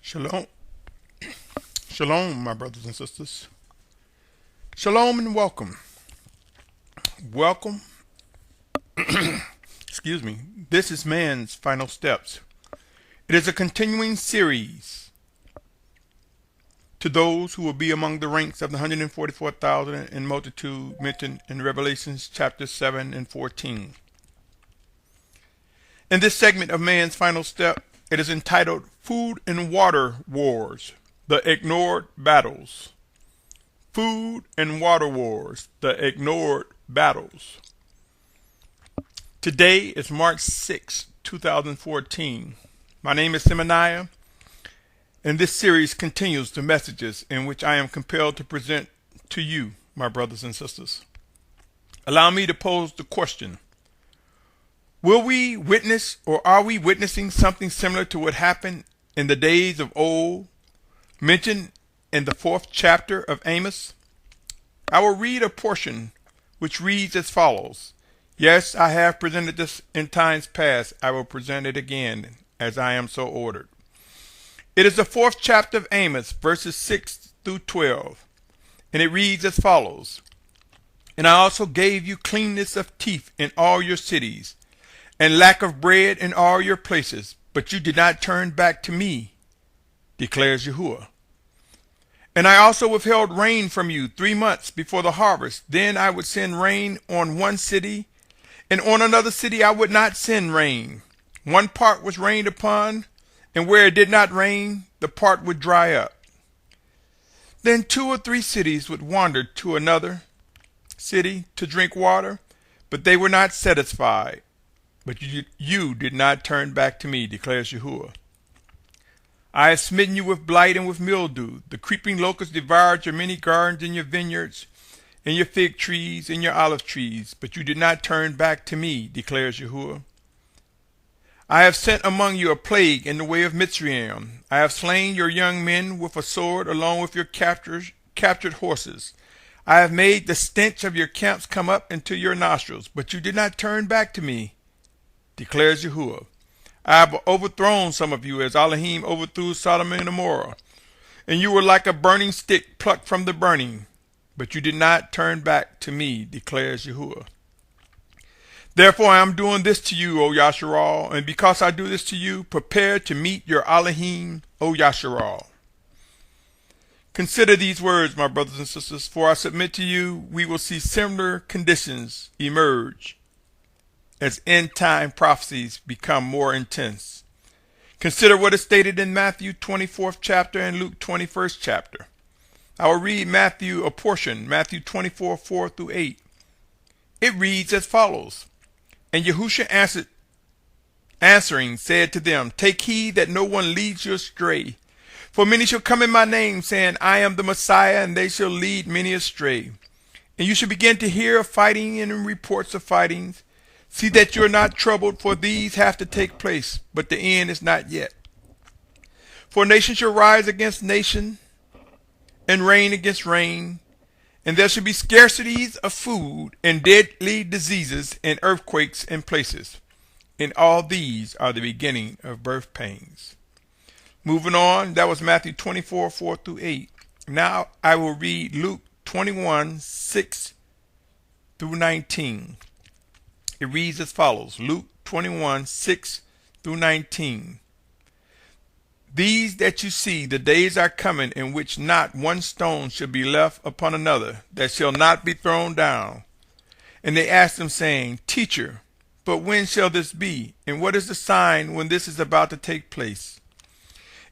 Shalom. Shalom, my brothers and sisters. Shalom and welcome. Welcome. Excuse me. This is Man's Final Steps. It is a continuing series to those who will be among the ranks of the 144,000 in multitude mentioned in Revelations chapter 7 and 14. In this segment of Man's Final Step, it is entitled Food and Water Wars, the Ignored Battles. Food and Water Wars, the Ignored Battles. Today is March 6, 2014. My name is Symmanayah, and this series continues the messages in which I am compelled to present to you, my brothers and sisters. Allow me to pose the question: will we witness, or are we witnessing something similar to what happened in the days of old, mentioned in the 4th chapter of Amos? I will read a portion which reads as follows. Yes, I have presented this in times past. I will present it again, as I am so ordered. It is the 4th chapter of Amos, verses 6 through 12, and it reads as follows. And I also gave you cleanness of teeth in all your cities, and lack of bread in all your places, but you did not turn back to me, declares Yahuwah. And I also withheld rain from you 3 months before the harvest. Then I would send rain on one city, and on another city I would not send rain. One part was rained upon, and where it did not rain, the part would dry up. Then 2 or 3 cities would wander to another city to drink water, but they were not satisfied. But you did not turn back to me, declares Yahuwah. I have smitten you with blight and with mildew. The creeping locust devoured your many gardens and your vineyards, and your fig trees and your olive trees, but you did not turn back to me, declares Yahuwah. I have sent among you a plague in the way of Mitzrayim. I have slain your young men with a sword along with your captured horses. I have made the stench of your camps come up into your nostrils, but you did not turn back to me, declares Yahuwah. I have overthrown some of you as Elohim overthrew Sodom and Gomorrah, and you were like a burning stick plucked from the burning, but you did not turn back to me, declares Yahuwah. Therefore I am doing this to you, O Yasharal, and because I do this to you, prepare to meet your Elohim, O Yasharal. Consider these words, my brothers and sisters, for I submit to you we will see similar conditions emerge as end-time prophecies become more intense. Consider what is stated in Matthew 24th chapter and Luke 21st chapter. I will read Matthew a portion, Matthew 24, 4 through 8. It reads as follows. And Yahusha answering said to them, take heed that no one leads you astray. For many shall come in my name, saying, I am the Messiah, and they shall lead many astray. And you shall begin to hear of fighting and reports of fightings. See that you are not troubled, for these have to take place, but the end is not yet. For nation shall rise against nation, and reign against reign, and there shall be scarcities of food, and deadly diseases, and earthquakes in places. And all these are the beginning of birth pains. Moving on, that was Matthew 24, 4 through 8. Now I will read Luke 21, 6 through 19. It reads as follows. Luke 21, 6 through 19. These that you see, the days are coming in which not one stone shall be left upon another, that shall not be thrown down. And they asked him, saying, Teacher, but when shall this be? And what is the sign when this is about to take place?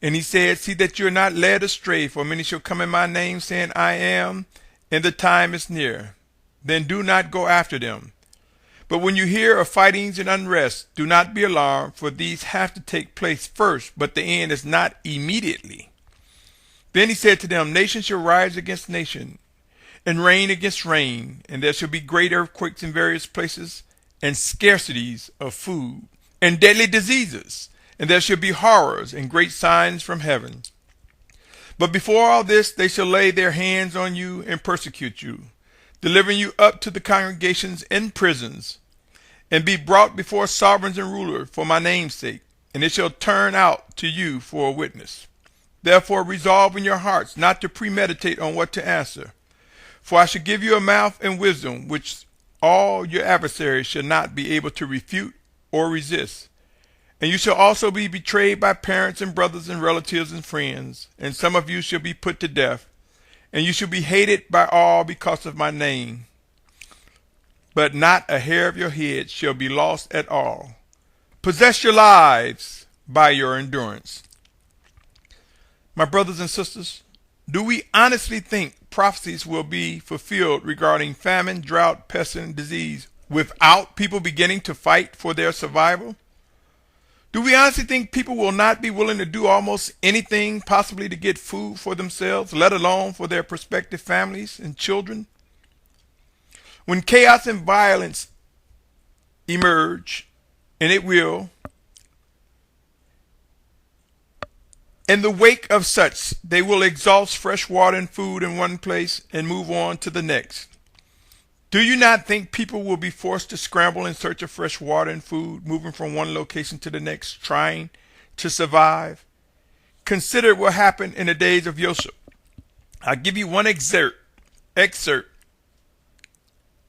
And he said, see that you are not led astray, for many shall come in my name, saying, I am, and the time is near. Then do not go after them. But when you hear of fightings and unrest, do not be alarmed, for these have to take place first, but the end is not immediately. Then he said to them, nation shall rise against nation, and reign against reign, and there shall be great earthquakes in various places, and scarcities of food, and deadly diseases, and there shall be horrors and great signs from heaven. But before all this, they shall lay their hands on you and persecute you, delivering you up to the congregations in prisons, and be brought before sovereigns and rulers for my name's sake, and it shall turn out to you for a witness. Therefore resolve in your hearts not to premeditate on what to answer. For I shall give you a mouth and wisdom which all your adversaries shall not be able to refute or resist. And you shall also be betrayed by parents and brothers and relatives and friends, and some of you shall be put to death, and you shall be hated by all because of my name. But not a hair of your head shall be lost at all. Possess your lives by your endurance. My brothers and sisters, do we honestly think prophecies will be fulfilled regarding famine, drought, pestilence, disease without people beginning to fight for their survival? Do we honestly think people will not be willing to do almost anything possibly to get food for themselves, let alone for their prospective families and children? When chaos and violence emerge, and it will, in the wake of such, they will exhaust fresh water and food in one place and move on to the next. Do you not think people will be forced to scramble in search of fresh water and food, moving from one location to the next, trying to survive? Consider what happened in the days of Yosef. I'll give you one excerpt.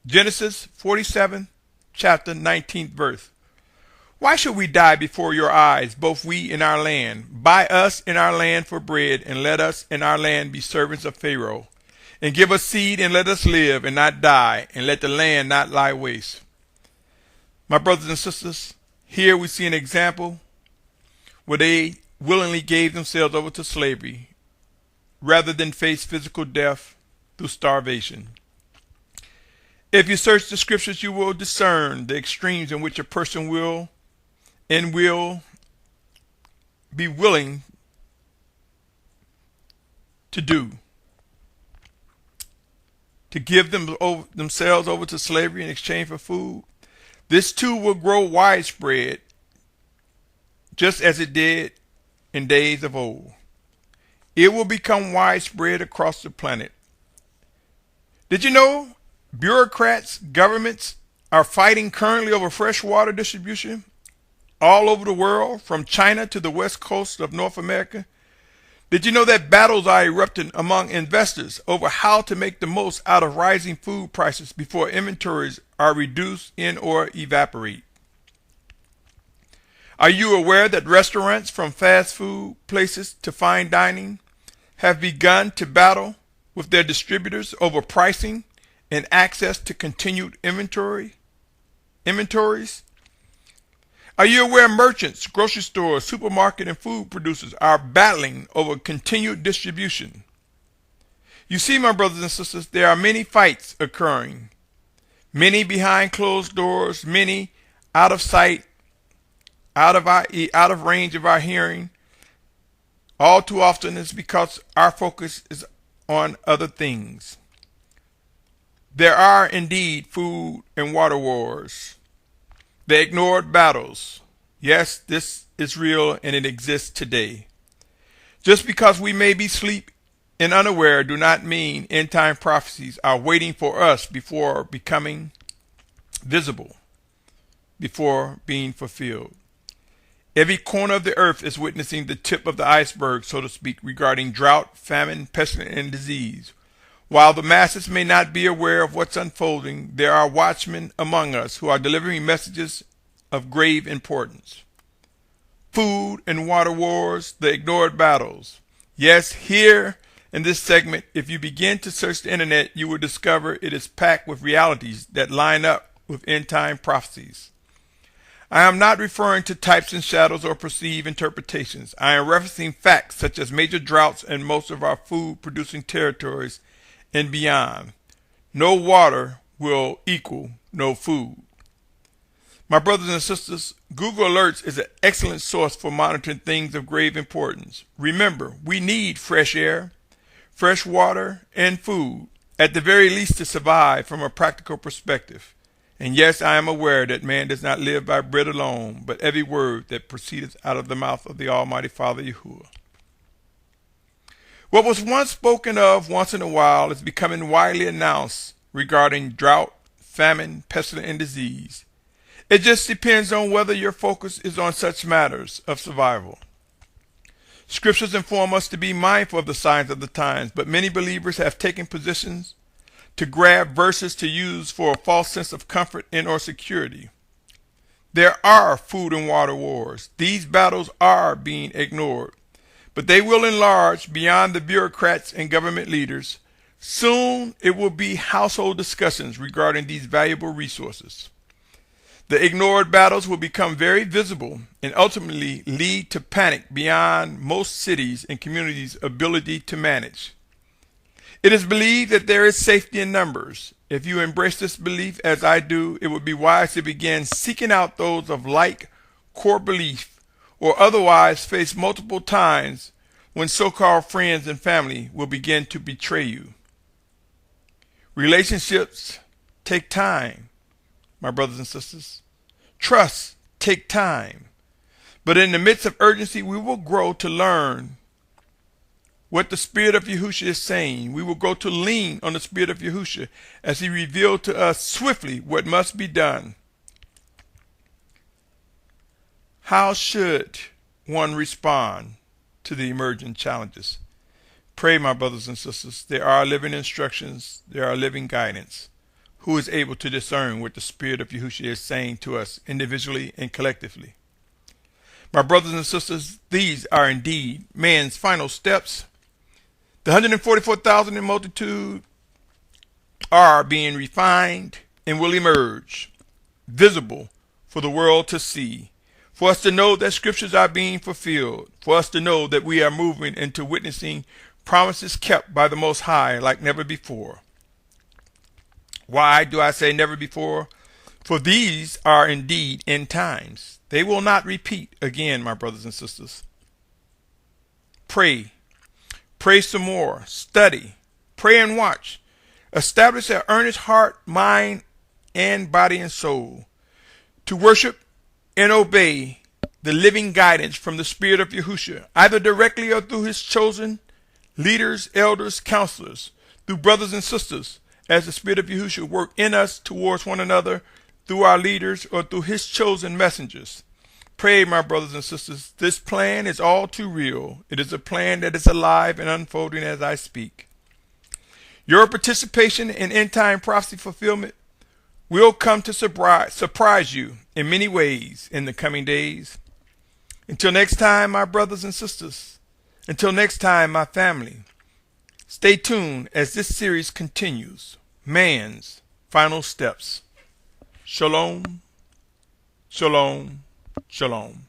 Genesis 47, chapter 19th verse. Why should we die before your eyes, both we and our land? Buy us in our land for bread, and let us in our land be servants of Pharaoh. And give us seed, and let us live and not die, and let the land not lie waste. My brothers and sisters, here we see an example where they willingly gave themselves over to slavery rather than face physical death through starvation. If you search the scriptures, you will discern the extremes in which a person will be willing to do. To give themselves over to slavery in exchange for food. This too will grow widespread, just as it did in days of old. It will become widespread across the planet. Did you know bureaucrats, governments are fighting currently over fresh water distribution all over the world, from China to the west coast of North America? Did you know that battles are erupting among investors over how to make the most out of rising food prices before inventories are reduced and or evaporate? Are you aware that restaurants, from fast food places to fine dining, have begun to battle with their distributors over pricing and access to continued inventories? Are you aware merchants, grocery stores, supermarket, and food producers are battling over continued distribution? You see, my brothers and sisters, there are many fights occurring, many behind closed doors, many out of sight, out of range of our hearing. All too often it's because our focus is on other things. There are indeed food and water wars. The ignored battles. Yes, this is real and it exists today. Just because we may be asleep and unaware do not mean end time prophecies are waiting for us before becoming visible, before being fulfilled. Every corner of the earth is witnessing the tip of the iceberg, so to speak, regarding drought, famine, pestilence, and disease. While the masses may not be aware of what's unfolding, there are watchmen among us who are delivering messages of grave importance. Food and water wars, the ignored battles. Yes, here in this segment, if you begin to search the internet, you will discover it is packed with realities that line up with end-time prophecies. I am not referring to types and shadows or perceived interpretations. I am referencing facts such as major droughts in most of our food-producing territories and beyond. No water will equal no food. My brothers and sisters, Google Alerts is an excellent source for monitoring things of grave importance. Remember, we need fresh air, fresh water, and food, at the very least to survive from a practical perspective. And yes, I am aware that man does not live by bread alone, but every word that proceedeth out of the mouth of the Almighty Father Yahuwah. What was once spoken of once in a while is becoming widely announced regarding drought, famine, pestilence, and disease. It just depends on whether your focus is on such matters of survival. Scriptures inform us to be mindful of the signs of the times, but many believers have taken positions to grab verses to use for a false sense of comfort and or security. There are food and water wars. These battles are being ignored, but they will enlarge beyond the bureaucrats and government leaders. Soon it will be household discussions regarding these valuable resources. The ignored battles will become very visible and ultimately lead to panic beyond most cities and communities' ability to manage. It is believed that there is safety in numbers. If you embrace this belief as I do, it would be wise to begin seeking out those of like core belief or otherwise face multiple times when so-called friends and family will begin to betray you. Relationships take time, my brothers and sisters. Trust take time. But in the midst of urgency, we will grow to learn what the Spirit of Yahusha is saying. We will grow to lean on the Spirit of Yahusha as he revealed to us swiftly what must be done. How should one respond to the emerging challenges? Pray, my brothers and sisters. There are living instructions. There are living guidance. Who is able to discern what the Spirit of Yahusha is saying to us individually and collectively? My brothers and sisters, these are indeed man's final steps. The 144,000 in multitude are being refined and will emerge, visible for the world to see, for us to know that scriptures are being fulfilled, for us to know that we are moving into witnessing promises kept by the Most High like never before. Why do I say never before? For these are indeed end times. They will not repeat again, my brothers and sisters. Pray. Pray some more. Study. Pray and watch. Establish an earnest heart, mind, and body and soul to worship and obey the living guidance from the Spirit of Yahusha, either directly or through his chosen leaders, elders, counselors, through brothers and sisters, as the Spirit of Yahusha work in us towards one another, through our leaders or through his chosen messengers. Pray, my brothers and sisters, this plan is all too real. It is a plan that is alive and unfolding as I speak. Your participation in end-time prophecy fulfillment will come to surprise you in many ways in the coming days. Until next time, my brothers and sisters, until next time, my family, stay tuned as this series continues. Man's Final Steps. Shalom, shalom, shalom.